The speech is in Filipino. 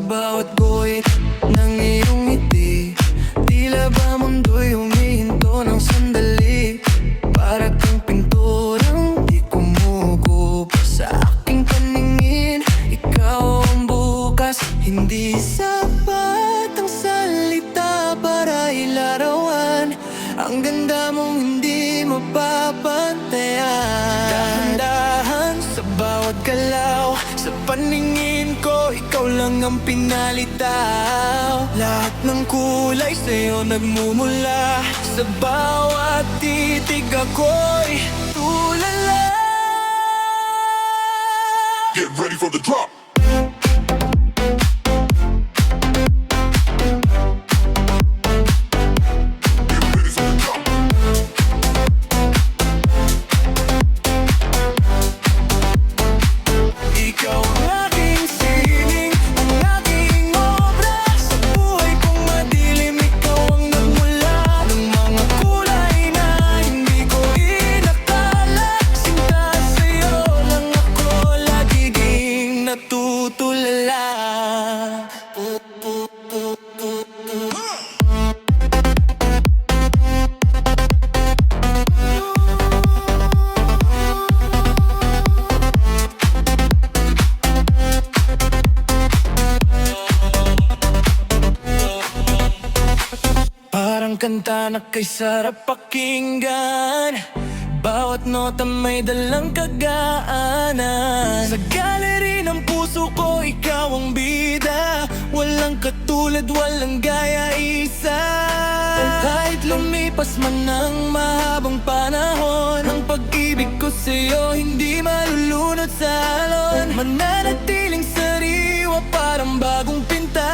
bawat guhit ng iyong ngiti. Tila ba mundo'y humihinto ng sandali, para kang pinturang di kumukupa sa aking paningin. Ikaw ang bukas, hindi sapat ang salita para ilarawan ang ganda mong hindi mapapantayan. Dahan-dahan sa bawat galaw, sa paningin ko, ikaw lang ang pinalitaw. Lahat ng kulay sa'yo nagmumula, sa bawat titig ako'y tulala. Get ready for the drop. Ikaw ang aking sining, ang aking obra. Sa buhay kong madilim, ikaw ang nagmula ng mga kulay na hindi ko inakala. Sinta sa'yo lang ako lagiging natutulala. Parang kanta na kay sarap pakinggan, bawat nota may dalang kagaanan. Sa gallery ng puso ko, ikaw ang bida. Walang katulad, walang gaya isa. Kahit lumipas man ng mahabang panahon, ang pag-ibig ko sa'yo hindi malulunod sa alon. Mananatiling sariwa, parang bagong pinta.